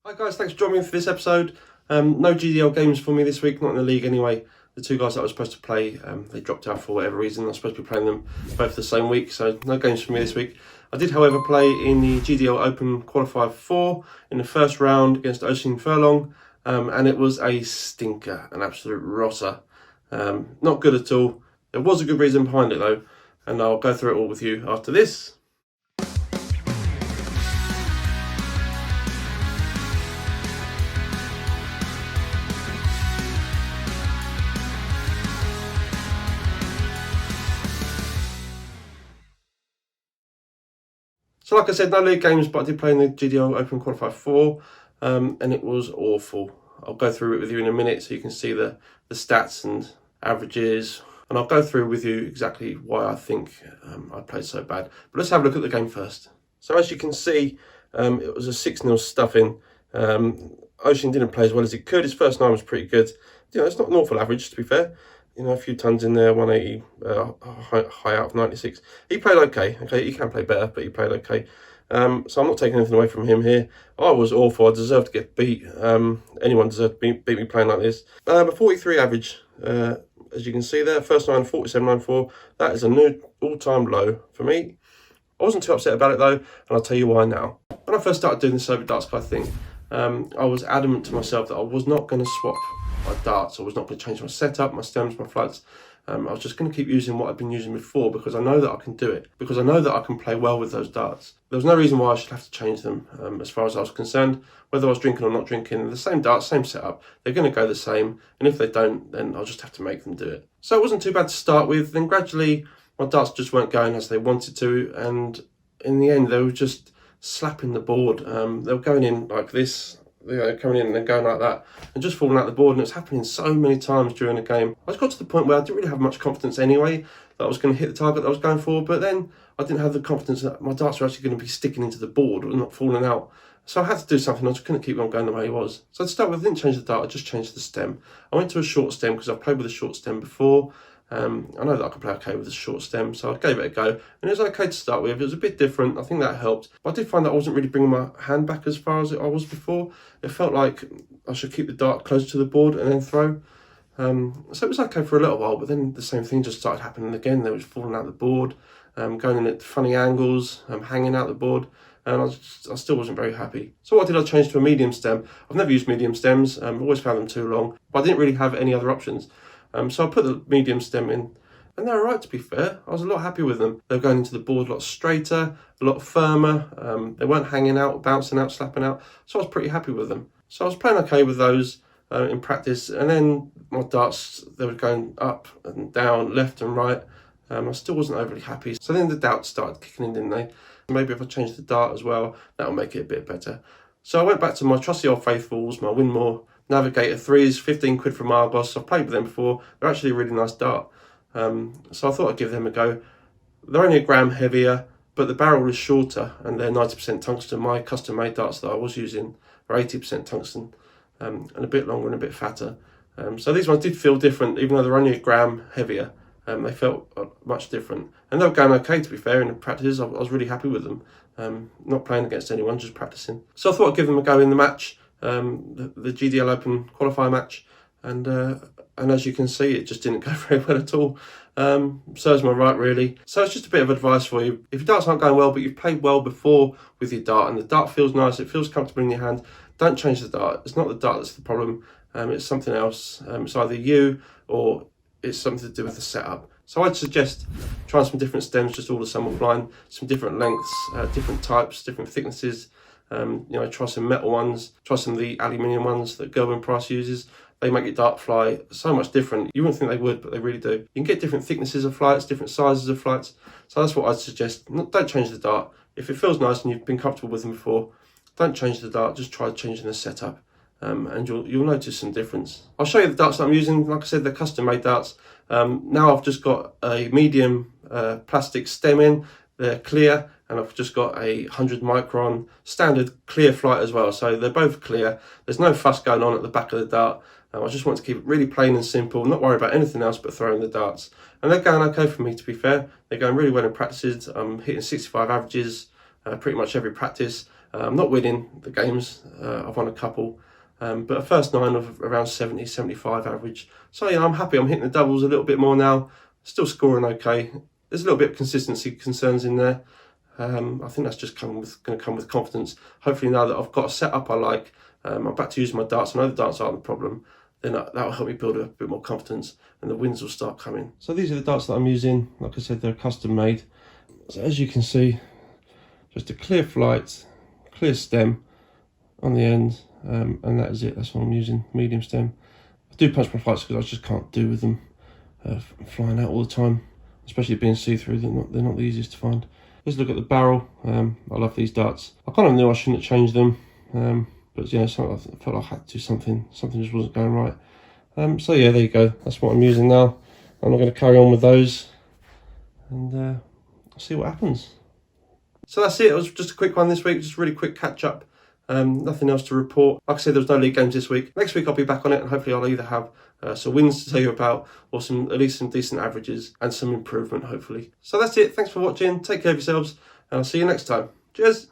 Hi guys, thanks for joining me for this episode. No GDL games for me this week, not in the league anyway. The two guys that I was supposed to play, they dropped out for whatever reason. I was supposed to be playing them both the same week, so no games for me this week. I did, however, play in the GDL Open qualifier 4 in the first round against Oche Furlong, and it was a stinker, an absolute rotter. Not good at all. There was a good reason behind it though, and I'll go through it all with you after this. So like I said, no league games, but I did play in the GDL Open Qualifier 4, and it was awful. I'll go through it with you in a minute so you can see the stats and averages, and I'll go through with you exactly why I think I played so bad. But let's have a look at the game first. So as you can see, it was a 6-0 stuffing. Ocean didn't play as well as he could. His first 9 was pretty good. You know, it's not an awful average, to be fair. You know, a few tons in there, 180, high out of 96. He played okay. Okay, he can play better, but he played okay. So I'm not taking anything away from him here. I was awful. I deserved to get beat. Anyone deserved to beat me playing like this. A 43 average, as you can see there. First 9, 47.94. That is a new all-time low for me. I wasn't too upset about it though, and I'll tell you why now. When I first started doing the Sober Darts Guy thing, I was adamant to myself that I was not going to swap my darts. I was not going to change my setup, my stems, my flights. I was just going to keep using what I've been using before because I know that I can do it, because I know that I can play well with those darts. There was no reason why I should have to change them as far as I was concerned. Whether I was drinking or not drinking, the same darts, same setup, they're going to go the same, and if they don't, then I'll just have to make them do it. So it wasn't too bad to start with. Then gradually my darts just weren't going as they wanted to, and in the end they were just slapping the board. They were going in like this, you know, coming in and then going like that and just falling out the board, and it's happening so many times during the game. I just got to the point where I didn't really have much confidence anyway that I was going to hit the target that I was going for, but then I didn't have the confidence that my darts were actually going to be sticking into the board and not falling out. So I had to do something. I just couldn't keep on going the way it was. So to start with, I didn't change the dart, I just changed the stem. I went to a short stem because I've played with a short stem before. I know that I could play okay with a short stem, so I gave it a go, and it was okay to start with. It was a bit different. I think that helped, but I did find that I wasn't really bringing my hand back as far as I was before. It felt like I should keep the dart closer to the board and then throw. So it was okay for a little while, but then the same thing just started happening again. There was falling out the board, going in at funny angles, hanging out the board, and I still wasn't very happy. So what did I change to a medium stem? I've never used medium stems. I've always found them too long, but I didn't really have any other options. So I put the medium stem in, and they're alright, to be fair. I was a lot happy with them. They were going into the board a lot straighter, a lot firmer. They weren't hanging out, bouncing out, slapping out. So I was pretty happy with them. So I was playing okay with those in practice, and then my darts, they were going up and down, left and right. I still wasn't overly happy. So then the doubts started kicking in, didn't they? Maybe if I change the dart as well, that'll make it a bit better. So I went back to my trusty old faithfuls, my Winmore Navigator 3s, 15 quid from Argos. I've played with them before. They're actually a really nice dart. So I thought I'd give them a go. They're only a gram heavier, but the barrel is shorter, and they're 90% tungsten. My custom-made darts that I was using are 80% tungsten, and a bit longer and a bit fatter. So these ones did feel different, even though they're only a gram heavier. They felt much different. And they were going okay, to be fair, in the practices. I was really happy with them. Not playing against anyone, just practicing. So I thought I'd give them a go in the match. The GDL Open qualifier match, and as you can see, it just didn't go very well at all. Serves my right, really. So it's just a bit of advice for you. If your darts aren't going well, but you've played well before with your dart, and the dart feels nice, it feels comfortable in your hand, don't change the dart. It's not the dart that's the problem. It's something else. It's either you or it's something to do with the setup. So I'd suggest trying some different stems, just all the sum line, some different lengths, different types, different thicknesses. You know, try some metal ones, try some of the aluminium ones that Gerwin Price uses. They make your dart fly so much different. You wouldn't think they would, but they really do. You can get different thicknesses of flights, different sizes of flights. So that's what I'd suggest. Don't change the dart. If it feels nice and you've been comfortable with them before, don't change the dart. Just try changing the setup, and you'll notice some difference. I'll show you the darts that I'm using. Like I said, they're custom-made darts. Now I've just got a medium plastic stem in. They're clear, and I've just got a 100 micron standard clear flight as well. So they're both clear. There's no fuss going on at the back of the dart. I just want to keep it really plain and simple, not worry about anything else but throwing the darts. And they're going okay for me, to be fair. They're going really well in practices. I'm hitting 65 averages pretty much every practice. I'm not winning the games, I've won a couple, but a first 9 of around 70, 75 average. So yeah, I'm happy. I'm hitting the doubles a little bit more now, still scoring okay. There's a little bit of consistency concerns in there. I think that's just going to come with confidence. Hopefully now that I've got a setup I like, I'm back to using my darts. I know the darts aren't the problem. Then that will help me build a bit more confidence and the wins will start coming. So these are the darts that I'm using. Like I said, they're custom made. So as you can see, just a clear flight, clear stem on the end, and that is it. That's what I'm using, medium stem. I do punch my flights because I just can't do with them flying out all the time, especially being see-through. They're not the easiest to find. Let's look at the barrel. I love these darts. I kind of knew I shouldn't change them, but yeah, I felt like I had to do something. Something just wasn't going right. So yeah, there you go. That's what I'm using now. I'm not going to carry on with those, and see what happens. So that's it. It was just a quick one this week. Just a really quick catch up. Nothing else to report. Like I said, there was no league games this week. Next week I'll be back on it, and hopefully I'll either have some wins to tell you about, or at least some decent averages and some improvement, hopefully. So that's it. Thanks for watching. Take care of yourselves, and I'll see you next time. Cheers.